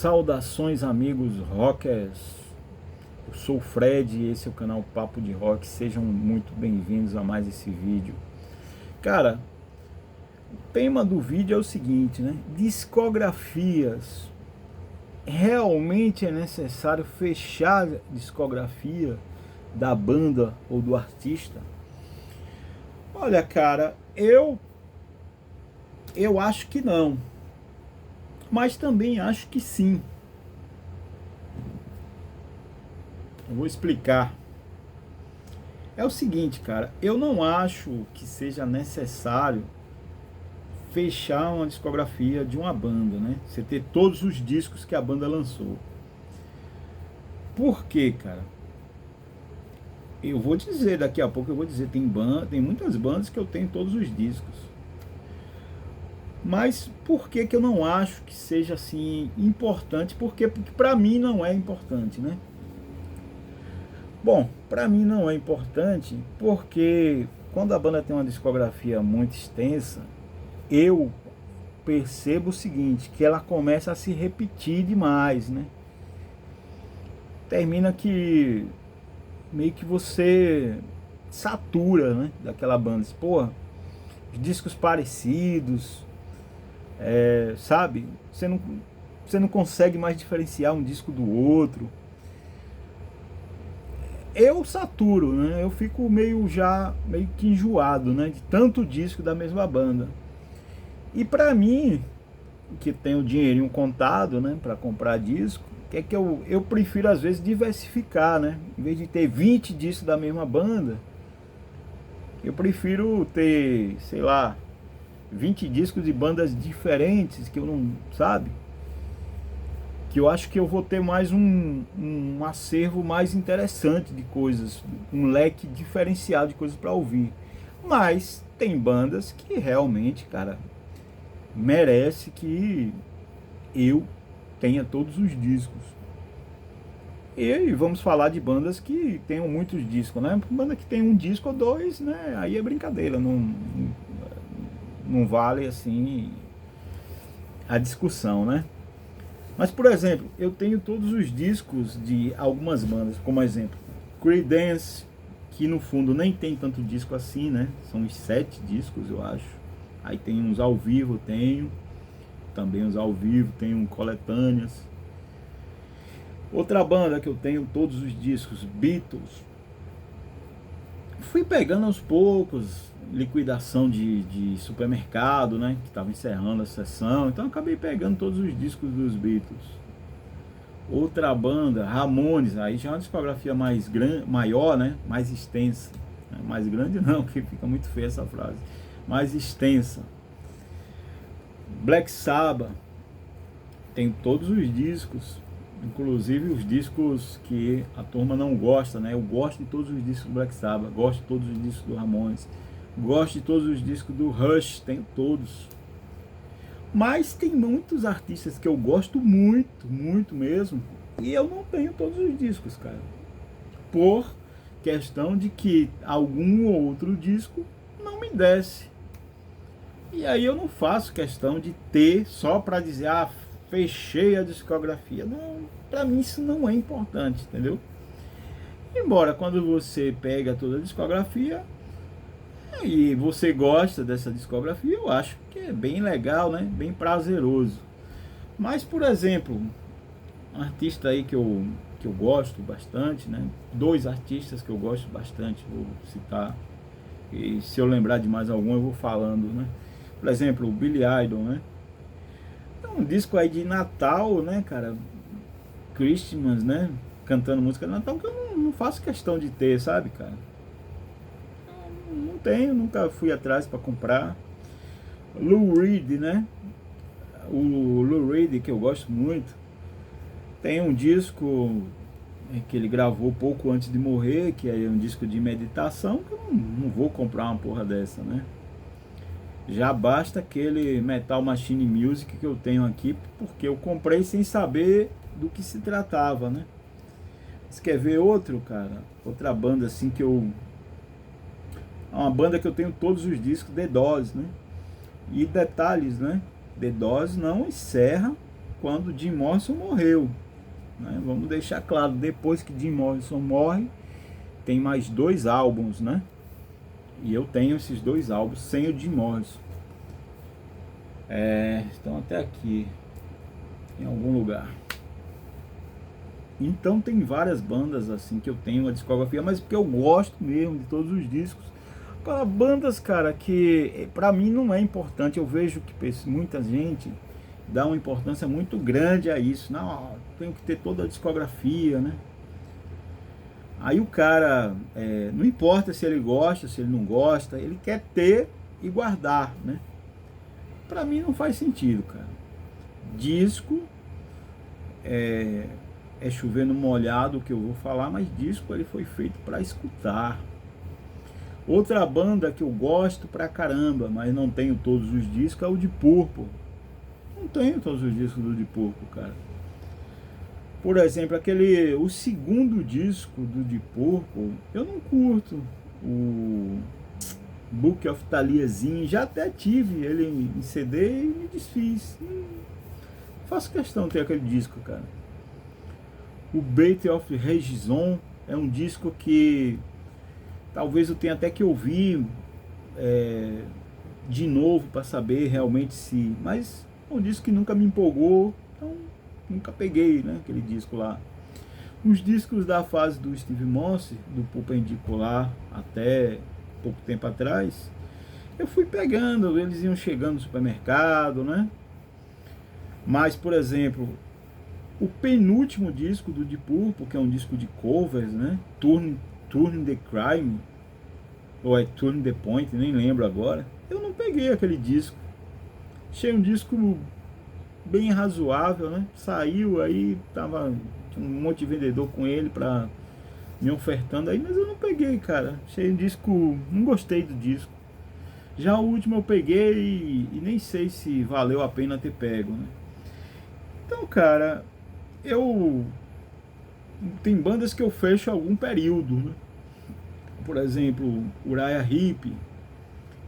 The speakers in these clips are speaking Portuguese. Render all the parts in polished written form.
Saudações, amigos rockers. Eu sou o Fred e esse é o canal Papo de Rock. Sejam muito bem-vindos a mais esse vídeo. Cara, o tema do vídeo é o seguinte, né? Discografias. Realmente é necessário fechar a discografia da banda ou do artista? Olha, cara, eu acho que não. Mas também acho que sim. Eu vou explicar. É o seguinte, cara, eu não acho que seja necessário fechar uma discografia de uma banda, né? Você ter todos os discos que a banda lançou. Por quê, cara? Eu vou dizer, daqui a pouco eu vou dizer, tem muitas bandas que eu tenho todos os discos. Mas por que eu não acho que seja assim importante? Porque pra mim não é importante, né? Bom, pra mim não é importante porque quando a banda tem uma discografia muito extensa, eu percebo o seguinte, que ela começa a se repetir demais, né? Termina que meio que você satura, né, daquela banda. Porra, os discos parecidos, sabe? Você não consegue mais diferenciar um disco do outro. Eu saturo, né? Eu fico meio que enjoado, né, de tanto disco da mesma banda. E pra mim, que tem o dinheirinho contado, né, para comprar disco, que eu prefiro às vezes diversificar, né? Em vez de ter 20 discos da mesma banda, eu prefiro ter, sei lá, 20 discos de bandas diferentes que eu não, sabe? Que eu acho que eu vou ter mais um acervo mais interessante de coisas, um leque diferenciado de coisas para ouvir. Mas tem bandas que realmente, cara, merece que eu tenha todos os discos. E vamos falar de bandas que tenham muitos discos, né? Banda que tem um disco ou dois, né? Aí é brincadeira, não vale assim a discussão, né? Mas, por exemplo, eu tenho todos os discos de algumas bandas, como exemplo, Creedence, que no fundo nem tem tanto disco assim, né? São uns 7 discos, eu acho. Aí tem uns ao vivo, também uns ao vivo, tenho coletâneas. Outra banda que eu tenho todos os discos, Beatles. Fui pegando aos poucos, liquidação de supermercado, né? Que estava encerrando a sessão, então acabei pegando todos os discos dos Beatles. Outra banda, Ramones, aí já é uma discografia maior, né? Mais extensa. Mais grande não, que fica muito feia essa frase. Mais extensa. Black Sabbath, tenho todos os discos. Inclusive os discos que a turma não gosta, né? Eu gosto de todos os discos do Black Sabbath, gosto de todos os discos do Ramones, gosto de todos os discos do Rush, tenho todos. Mas tem muitos artistas que eu gosto muito, muito mesmo, e eu não tenho todos os discos, cara. Por questão de que algum ou outro disco não me desce. E aí eu não faço questão de ter só para dizer, fechei a discografia. Não, pra mim isso não é importante, entendeu? Embora quando você pega toda a discografia e você gosta dessa discografia, eu acho que é bem legal, né? Bem prazeroso. Mas, por exemplo, um artista aí que eu gosto bastante, né? 2 artistas que eu gosto bastante, vou citar. E se eu lembrar de mais algum, eu vou falando, né? Por exemplo, o Billy Idol, né? Um disco aí de Natal, né, cara? Christmas, né? Cantando música de Natal, que eu não faço questão de ter, sabe, cara? Não tenho, nunca fui atrás para comprar. Lou Reed, né? O Lou Reed, que eu gosto muito, tem um disco que ele gravou pouco antes de morrer, que é um disco de meditação, que eu não vou comprar uma porra dessa, né? Já basta aquele Metal Machine Music que eu tenho aqui, porque eu comprei sem saber do que se tratava, né? Você quer ver outro, cara? Outra banda assim que eu... uma banda que eu tenho todos os discos, The Doors, né? E detalhes, né? The Doors não encerra quando Jim Morrison morreu, né? Vamos deixar claro, depois que Jim Morrison morre, tem mais 2 álbuns, né? E eu tenho esses 2 álbuns sem o Jim Morrison. Estão até aqui, em algum lugar. Então tem várias bandas assim que eu tenho uma discografia, mas porque eu gosto mesmo de todos os discos. Para bandas, cara, que pra mim não é importante. Eu vejo que muita gente dá uma importância muito grande a isso. Não, tenho que ter toda a discografia, né? Aí o cara, não importa se ele gosta, se ele não gosta, ele quer ter e guardar, né? Pra mim não faz sentido, cara. Disco é chover no molhado o que eu vou falar, mas disco ele foi feito para escutar. Outra banda que eu gosto pra caramba, mas não tenho todos os discos, é o Deep Purple. Não tenho todos os discos do Deep Purple, cara. Por exemplo, o segundo disco do Deep Purple, eu não curto. O Book of Taliazinho, já até tive ele em CD e me desfiz. Faço questão de ter aquele disco, cara. O Bait of Regison é um disco que talvez eu tenha até que ouvir de novo para saber realmente se... Mas é um disco que nunca me empolgou, então nunca peguei, né, aquele disco lá. Os discos da fase do Steve Monse, do Perpendicular até pouco tempo atrás, eu fui pegando, eles iam chegando no supermercado, né? Mas, por exemplo, o penúltimo disco do Deep Purple, que é um disco de covers, né? Turn the Crime, ou é Turn the Point, nem lembro agora. Eu não peguei aquele disco. Achei um disco bem razoável, né? Saiu aí, tinha um monte de vendedor com ele pra me ofertando aí, mas eu não peguei, cara. Achei um disco, não gostei do disco. Já o último eu peguei e nem sei se valeu a pena ter pego, né? Então, cara, tem bandas que eu fecho algum período, né? Por exemplo, Uriah Heep,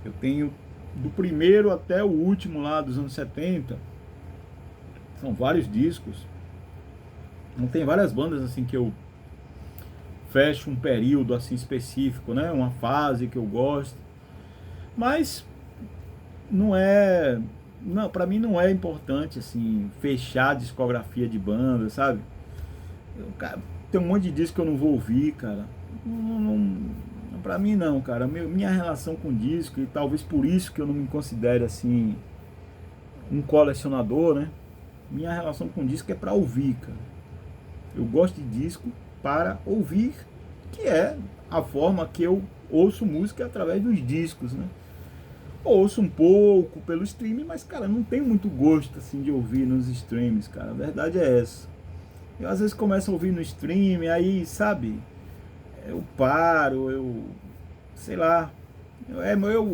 eu tenho do primeiro até o último lá dos anos 70. São vários discos. Não tem várias bandas assim que eu fecho um período assim específico, né? Uma fase que eu gosto. Mas não, para mim não é importante assim fechar a discografia de banda, sabe? Tem um monte de disco que eu não vou ouvir, cara. Pra mim não, cara. Minha relação com disco, e talvez por isso que eu não me considere assim um colecionador, né? Minha relação com disco é pra ouvir, cara. Eu gosto de disco para ouvir, que é a forma que eu ouço música através dos discos, né? Ouço um pouco pelo streaming, mas, cara, não tenho muito gosto assim de ouvir nos streams, cara. A verdade é essa. Eu às vezes começo a ouvir no stream, aí, sabe, eu paro, sei lá.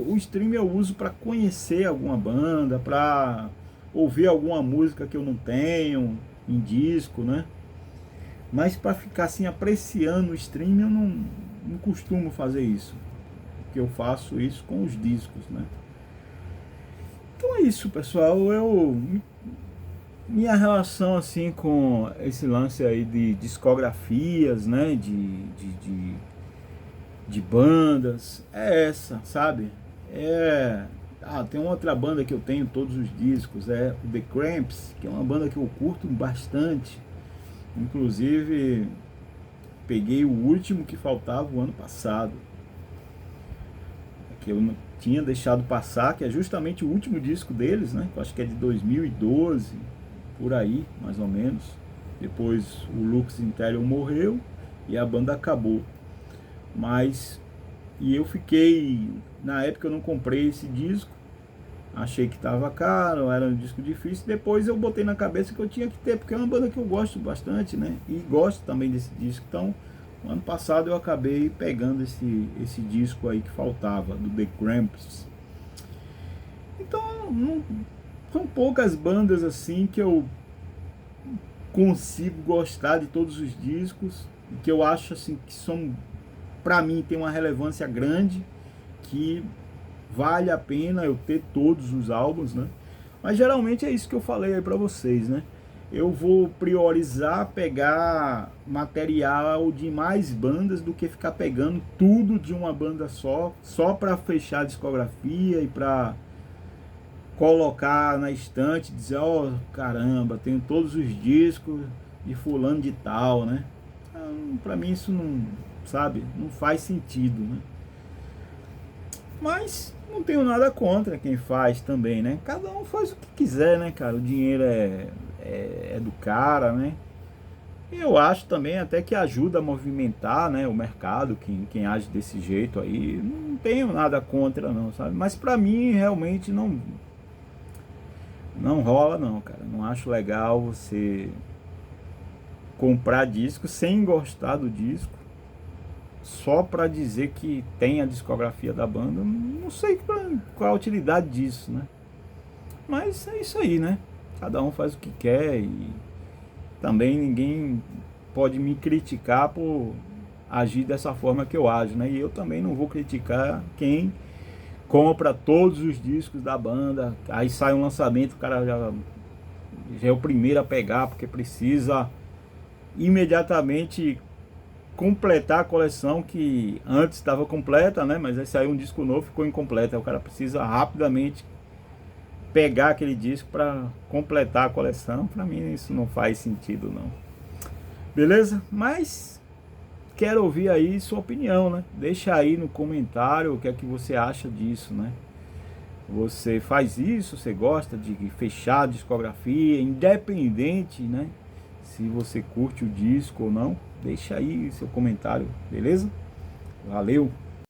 O stream eu uso para conhecer alguma banda, para ouvir alguma música que eu não tenho em disco, né? Mas para ficar assim apreciando o stream eu não costumo fazer isso. Porque eu faço isso com os discos, né? Então é isso, pessoal. Minha relação assim com esse lance aí de discografias, né, de bandas, é essa, sabe? Tem uma outra banda que eu tenho todos os discos, é o The Cramps, que é uma banda que eu curto bastante. Inclusive, peguei o último que faltava o ano passado, que eu não tinha deixado passar, que é justamente o último disco deles, né? Que eu acho que é de 2012, por aí, mais ou menos. Depois o Lux Interior morreu e a banda acabou. E eu fiquei, na época eu não comprei esse disco, achei que estava caro, era um disco difícil. Depois eu botei na cabeça que eu tinha que ter, porque é uma banda que eu gosto bastante, né? E gosto também desse disco. Então, no ano passado eu acabei pegando esse disco aí que faltava, do The Cramps. Então, são poucas bandas assim que eu consigo gostar de todos os discos, que eu acho assim que são, pra mim, tem uma relevância grande, que vale a pena eu ter todos os álbuns, né? Mas geralmente é isso que eu falei aí pra vocês, né? eu vou priorizar pegar material de mais bandas do que ficar pegando tudo de uma banda só para fechar a discografia e para colocar na estante, dizer, ó, caramba, tenho todos os discos de fulano de tal, né? Então, para mim isso não, sabe, não faz sentido, né? Mas não tenho nada contra quem faz também, né? Cada um faz o que quiser, né, cara? O dinheiro é do cara, né? E eu acho também até que ajuda a movimentar, né, o mercado, quem age desse jeito aí. Não tenho nada contra não, sabe? Mas pra mim realmente não rola não, cara. Não acho legal você comprar disco sem gostar do disco, só para dizer que tem a discografia da banda. Não sei qual é a utilidade disso, né? Mas é isso aí, né? Cada um faz o que quer e também ninguém pode me criticar por agir dessa forma que eu ajo, né? E eu também não vou criticar quem compra todos os discos da banda, aí sai um lançamento, o cara já é o primeiro a pegar porque precisa imediatamente completar a coleção que antes estava completa, né? Mas aí saiu um disco novo, ficou incompleta. Aí o cara precisa rapidamente pegar aquele disco para completar a coleção. Para mim isso não faz sentido não. Beleza? Mas quero ouvir aí sua opinião, né? Deixa aí no comentário o que é que você acha disso, né? Você faz isso, você gosta de fechar a discografia, independente, né? Se você curte o disco ou não, deixa aí seu comentário, beleza? Valeu!